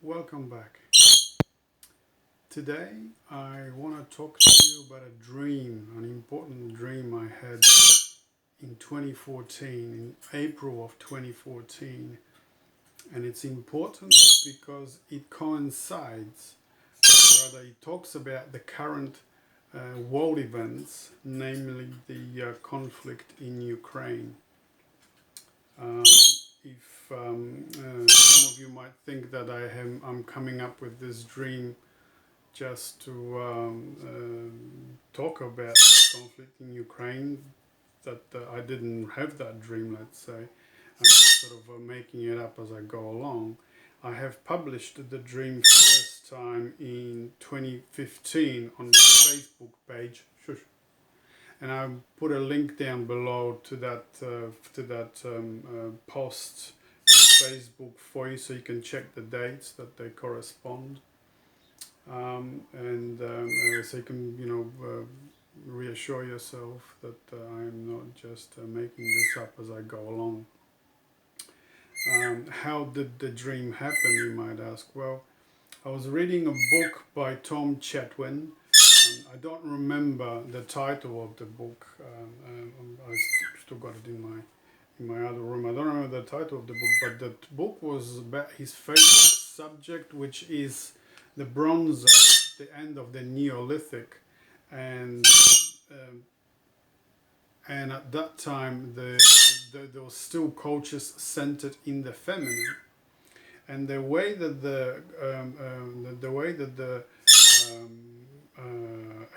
Welcome back. Today I want to talk to you about a dream, an important dream I had in 2014, in April of 2014. And it's important because it coincides, rather, it talks about the current world events, namely the conflict in Ukraine. If some of you might think that I'm coming up with this dream just to talk about the conflict in Ukraine, that I didn't have that dream, let's say. I'm just sort of making it up as I go along. I have published the dream first time in 2015 on my Facebook page. Shush. And I put a link down below to that post in Facebook for you, so you can check the dates that they correspond, and so you can reassure yourself that I'm not just making this up as I go along. How did the dream happen, you might ask? Well, I was reading a book by Tom Chetwin. I don't remember the title of the book. I still got it in my other room. I don't remember the title of the book, but the book was about his favorite subject, which is the Bronze Age, the end of the Neolithic, and um, and at that time there was still cultures centered in the feminine, and the way that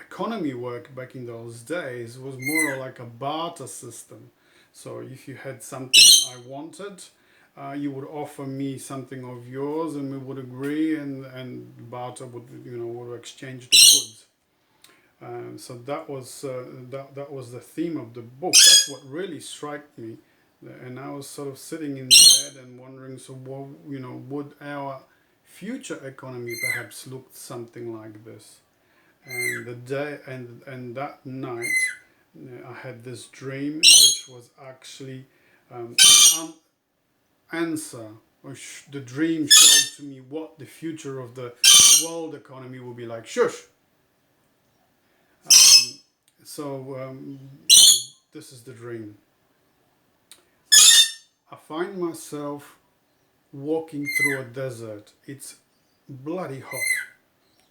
economy worked back in those days was more like a barter system. So if you had something I wanted, you would offer me something of yours, and we would agree, and barter would exchange the goods. So that was the theme of the book. That's what really struck me, and I was sort of sitting in bed and wondering, so what, would our future economy perhaps look something like this? And the day and that night, I had this dream, which was actually an answer. The dream showed to me what the future of the world economy will be like. Shush. Um, so this is the dream. I find myself walking through a desert. It's bloody hot,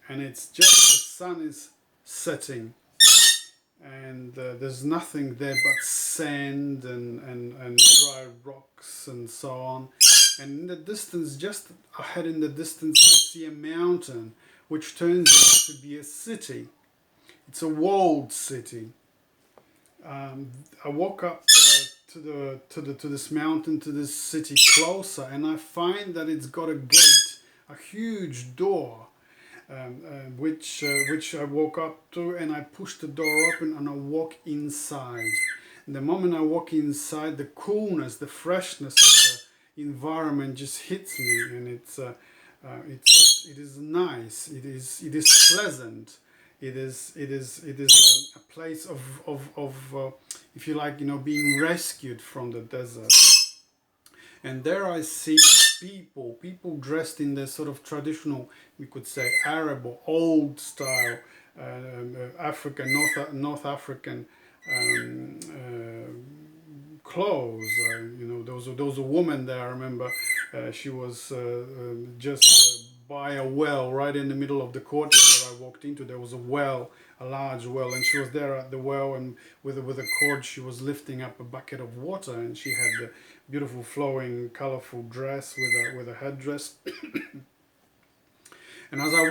and it's just the sun is setting, and there's nothing there but sand and dry rocks and so on. And in the distance, just ahead in the distance, I see a mountain which turns out to be a city. It's a walled city. I walk up to this mountain, to this city closer, and I find that it's got a gate, a huge door, which I walk up to, and I push the door open and I walk inside. And the moment I walk inside, the coolness, the freshness of the environment just hits me, and it is nice. It is pleasant. It is a place of if you like, being rescued from the desert. And there I see people dressed in the sort of traditional, we could say, Arab or old style African, North African clothes. There was a woman there. I remember she was just by a well right in the middle of the courtyard that I walked into. There was a well, a large well, and she was there at the well, and with a cord she was lifting up a bucket of water, and she had the beautiful flowing, colorful dress with a headdress. And as I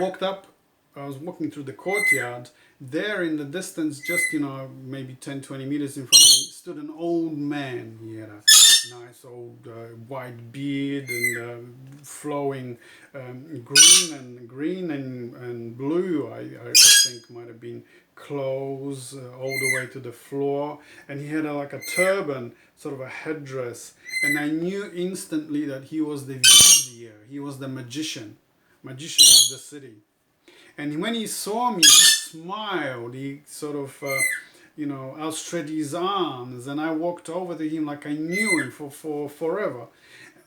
was walking through the courtyard. There in the distance, just maybe 10-20 meters in front of me, stood an old man. He had a nice old white beard and flowing green and blue. I think might have been clothes all the way to the floor, and he had like a turban, sort of a headdress. And I knew instantly that he was the vizier. He was the magician of the city. And when he saw me, he smiled. He sort of, outstretched his arms, and I walked over to him like I knew him for forever.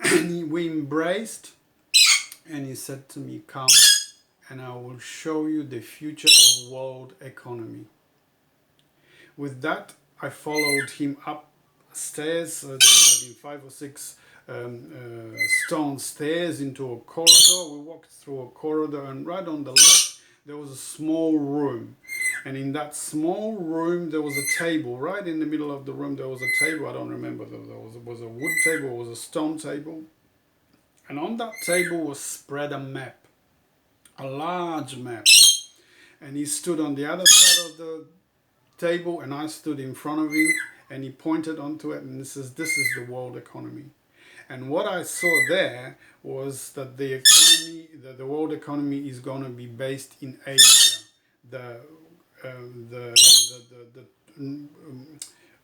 And we embraced, and he said to me, come and I will show you the future of world economy. With that, I followed him upstairs, I mean 5 or 6 stone stairs into a corridor. We walked through a corridor, and right on the left there was a small room. And in that small room there was a table. Right in the middle of the room there was a table. I don't remember whether was a wood table or was a stone table. And on that table was spread a map, a large map. And he stood on the other side of the table and I stood in front of him, and he pointed onto it and this is the world economy. And what I saw there was that the world economy is going to be based in Asia. The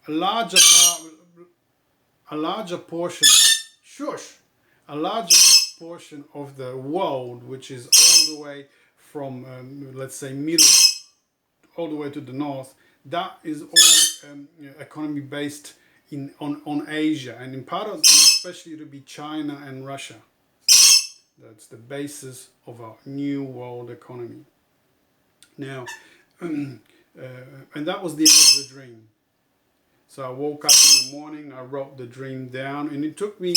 a larger a larger portion, shush, a larger portion of the world, which is all the way from let's say middle all the way to the north, that is all economy based on Asia, and in part of them, especially to be China and Russia. That's the basis of our new world economy. Now, and that was the end of the dream. So I woke up in the morning, I wrote the dream down, and it took me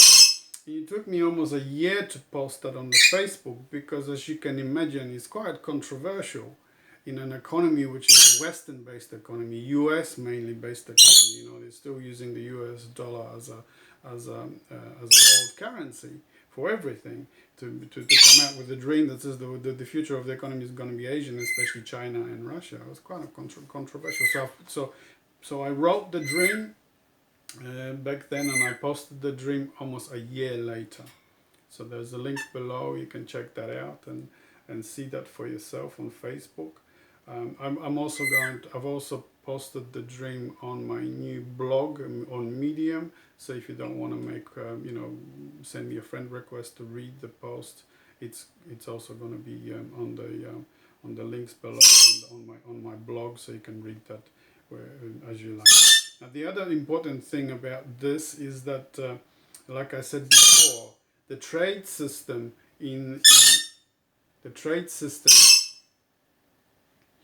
almost a year to post that on the Facebook, because as you can imagine, it's quite controversial in an economy which is a Western-based economy, US mainly based economy. You know, they're still using the US dollar as a world currency for everything. To come out with the dream that says the future of the economy is going to be Asian, especially China and Russia, it was quite controversial. So I wrote the dream back then, and I posted the dream almost a year later. So there's a link below, you can check that out and see that for yourself on Facebook. I've also posted the dream on my new blog on Medium. So if you don't want to make, send me a friend request to read the post, it's also going to be on the links below on my blog, so you can read that as you like. Now, the other important thing about this is that, like I said before, the trade system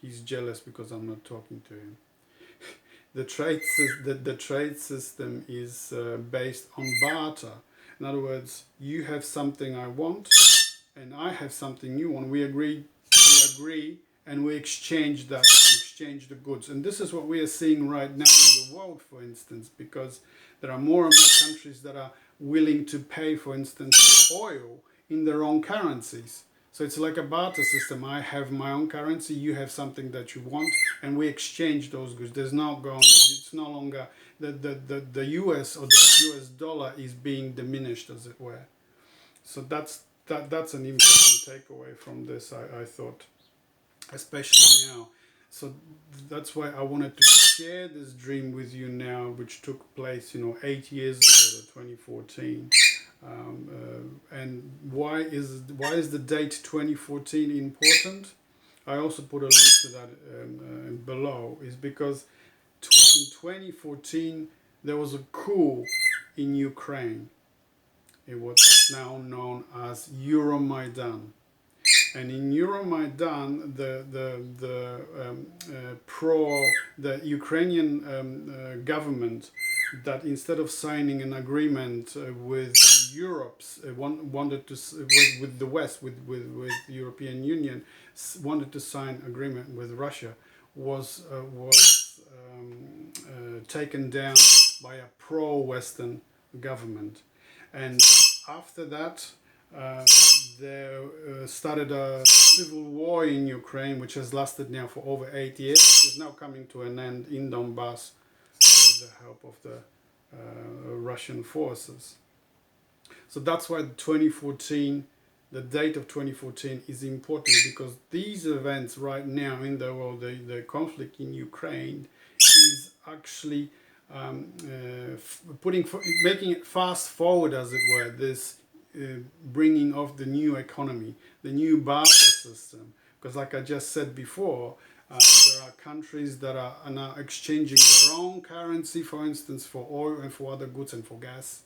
he's jealous because I'm not talking to him. The trade system is based on barter. In other words, you have something I want, and I have something you want. We agree, and we exchange the goods. And this is what we are seeing right now in the world, for instance, because there are more and more countries that are willing to pay, for instance, for oil in their own currencies. So it's like a barter system. I have my own currency, you have something that you want, and we exchange those goods. It's no longer the US or the US dollar is being diminished, as it were. So that's an important takeaway from this, I thought, especially now. So that's why I wanted to share this dream with you now, which took place, 8 years ago, 2014. And why is the date 2014 important? I also put a link to that below. Is because in 2014 there was a coup in Ukraine. It was now known as Euro-Maidan. And in Euro-Maidan, the Ukrainian government, that instead of signing an agreement with Europe's wanted to with the West, with European Union, wanted to sign agreement with Russia, was taken down by a pro-Western government. And after that, there started a civil war in Ukraine, which has lasted now for over 8 years. It is now coming to an end in Donbass with the help of the Russian forces. So that's why the date of 2014 is important, because these events right now in the world, the conflict in Ukraine, is actually making it fast forward, as it were, this bringing of the new economy, the new barter system. Because like I just said before, there are countries that are now exchanging their own currency, for instance, for oil and for other goods and for gas.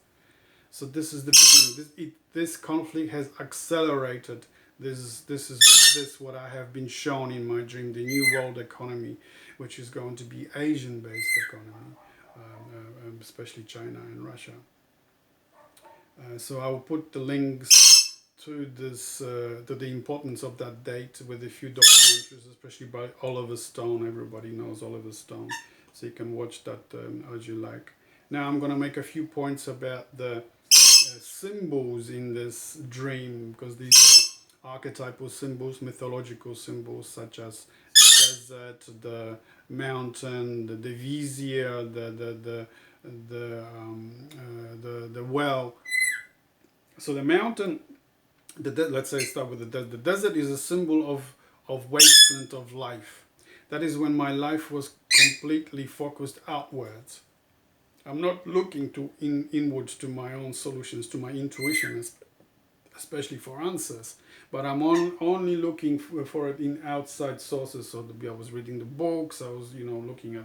So this is the beginning. This conflict has accelerated. This what I have been shown in my dream, the new world economy, which is going to be Asian-based economy, especially China and Russia. So I will put the links to this, to the importance of that date with a few documentaries, especially by Oliver Stone. Everybody knows Oliver Stone, so you can watch that as you like. Now I'm going to make a few points about the symbols in this dream, because these are archetypal symbols, mythological symbols, such as the desert, the mountain, the vizier, the well. So the mountain, let's say start with the desert. The desert is a symbol of wasteland of life. That is when my life was completely focused outwards. I'm not looking inwards to my own solutions, to my intuition, especially for answers. But I'm only looking for it in outside sources. So I was reading the books. I was, looking at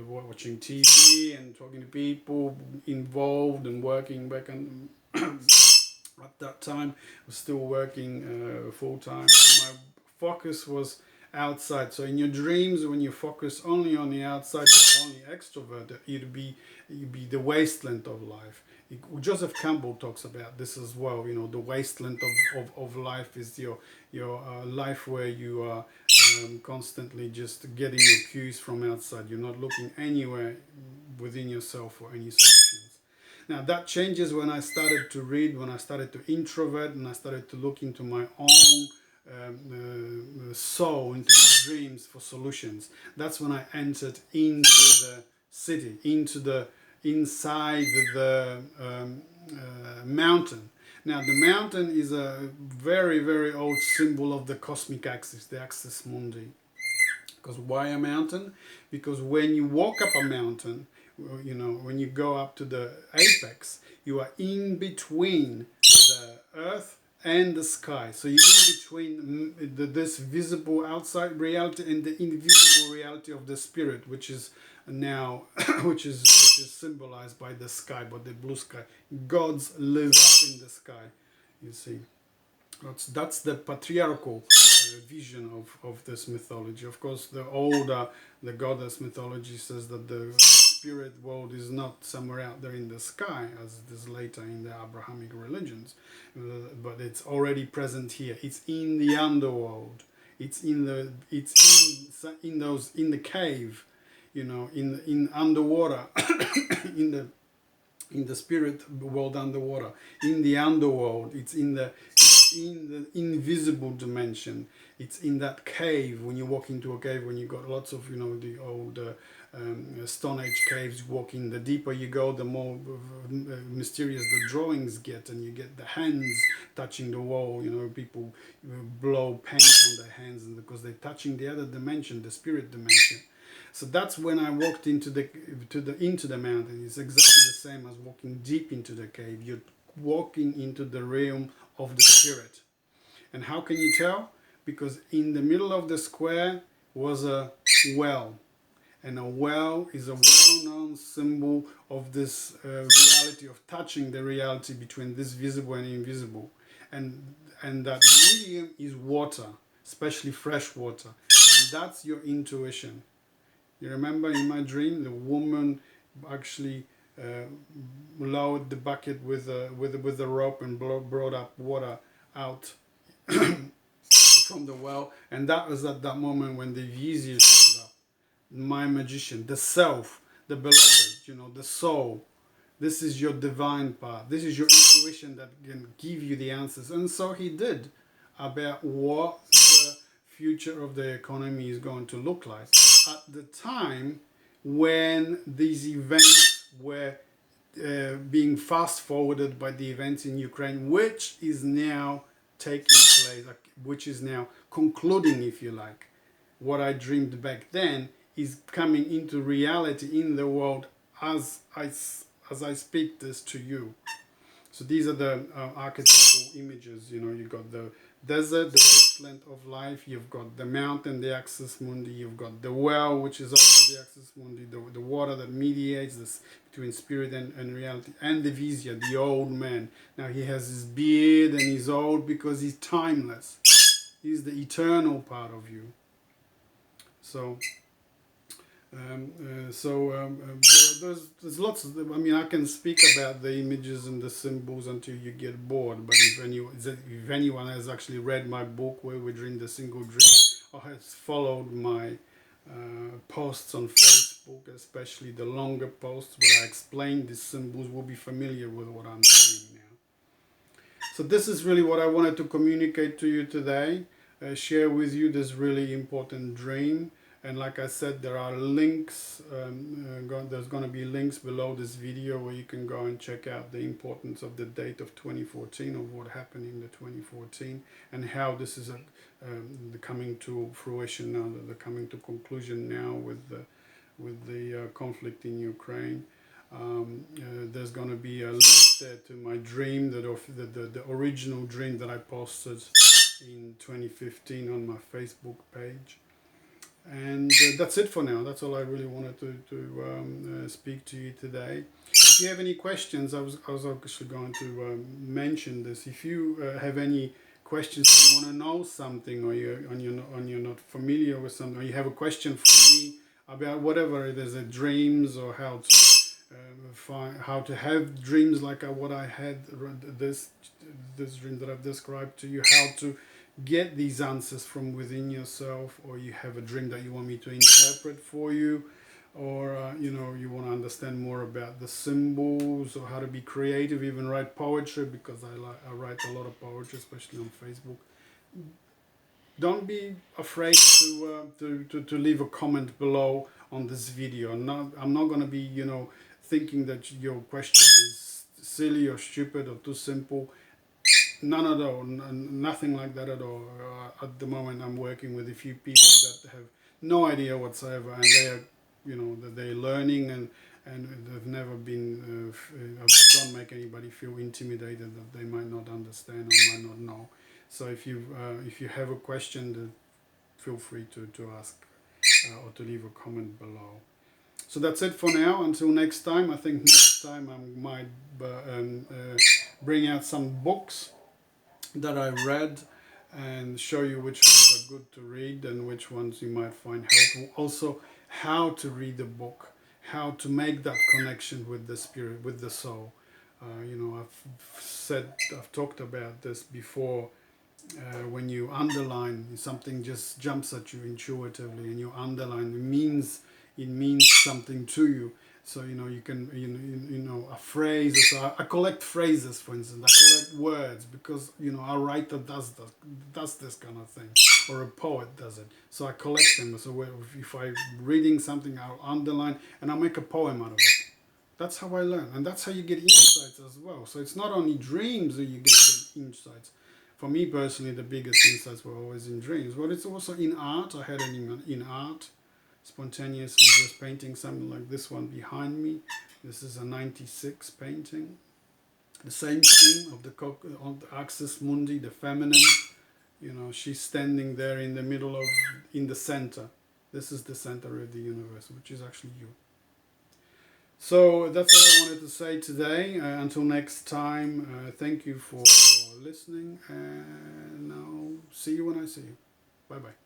watching TV and talking to people involved and working back and at that time I was still working full time. So my focus was outside. So in your dreams, when you focus only on the outside, you're only extroverted, you'd be the wasteland of life. Joseph Campbell talks about this as well. The wasteland of life is your life where you are constantly just getting your cues from outside. You're not looking anywhere within yourself for any solutions. Now that changes when I started to read, when I started to introvert, and I started to look into my own soul, into my dreams for solutions. That's when I entered into the city, inside the mountain. Now the mountain is a very, very old symbol of the cosmic axis, the axis mundi. Because why a mountain? Because when you walk up a mountain, when you go up to the apex, you are in between the earth and the sky. So you're in between this visible outside reality and the invisible reality of the spirit, which is now which is symbolized by the sky, by the blue sky. Gods live up in the sky, you see. That's the patriarchal vision of this mythology. Of course, the goddess mythology says that the spirit world is not somewhere out there in the sky, as it is later in the Abrahamic religions, but it's already present here. It's in the underworld. It's in the cave, in underwater, in the spirit world underwater, in the underworld. It's in the invisible dimension. It's in that cave. When you walk into a cave, when you got lots of the old Stone Age caves, walking, the deeper you go, the more mysterious the drawings get, and you get the hands touching the wall. People blow paint on their hands, and because they're touching the other dimension, the spirit dimension. So that's when I walked into the mountain. It's exactly the same as walking deep into the cave. You're walking into the realm of the spirit. And how can you tell? Because in the middle of the square was a well. And a well is a well-known symbol of this reality, of touching the reality between this visible and invisible. And that medium is water, especially fresh water. And that's your intuition. You remember in my dream, the woman actually lowered the bucket with a rope and brought up water out from the well, and that was at that moment when the vizier showed up. My magician, the self, the beloved, the soul. This is your divine part. This is your intuition that can give you the answers, and so he did, about what the future of the economy is going to look like at the time when these events were being fast forwarded by the events in Ukraine, which is now taking place, which is now concluding, if you like. What I dreamed back then is coming into reality in the world as I speak this to you. So these are the archetypal images. You know, you've got the desert, the wasteland of life. You've got the mountain, the axis mundi. You've got the well, which is also the axis mundi, the water that mediates this between spirit and reality, and the Vizia, the old man. Now he has his beard and he's old because he's timeless. He's the eternal part of you. So there's lots of them. I mean, I can speak about the images and the symbols until you get bored. But if anyone has actually read my book, Where We Dream the Single Dream, or has followed my posts on Facebook, especially the longer posts where I explain these symbols, will be familiar with what I'm saying now. So this is really what I wanted to communicate to you today, share with you this really important dream. And like I said, there are links, there's going to be links below this video where you can go and check out the importance of the date of 2014, of what happened in the 2014, and how this is coming to fruition now, the coming to conclusion now with the conflict in Ukraine. There's going to be a link there to my dream, the original dream that I posted in 2015 on my Facebook page. And that's it for now. That's all I really wanted to speak to you today. If you have any questions, I was actually going to mention this. If you have any questions, or you want to know something, or you're not familiar with something, or you have a question for me about whatever it is, dreams, or how to find how to have dreams like what I had, this dream that I've described to you, how to get these answers from within yourself, or you have a dream that you want me to interpret for you, or you know, you want to understand more about the symbols, or how to be creative, even write poetry, because I write a lot of poetry, especially on Facebook. Don't be afraid to leave a comment below on this video. I'm not going to be, you know, thinking that your question is silly or stupid or too simple. None at all, nothing like that at all. At the moment, I'm working with a few people that have no idea whatsoever, and they are, you know, that they're learning, and they've never been. Don't make anybody feel intimidated that they might not understand or might not know. So if you have a question, then feel free to ask or to leave a comment below. So that's it for now. Until next time. I think next time I might bring out some books that I read and show you which ones are good to read and which ones you might find helpful. Also, how to read the book, how to make that connection with the spirit, with the soul. You know, I've talked about this before. When you underline something, just jumps at you intuitively, and you underline, it means something to you. So you know, you can you know a phrase. So I collect phrases, for instance. I collect words because, you know, a writer does this kind of thing, or a poet does it. So I collect them. So if I'm reading something, I'll underline and I'll make a poem out of it. That's how I learn, and that's how you get insights as well. So it's not only dreams that you get insights. For me personally, the biggest insights were always in dreams, but it's also in art. I had an in art, spontaneously just painting something like this one behind me. This is a 96 painting. The same theme of on the axis mundi, the feminine. You know, she's standing there in the middle of, in the center. This is the center of the universe, which is actually you. So that's what I wanted to say today. Until next time, thank you for listening, and I'll see you when I see you. Bye bye.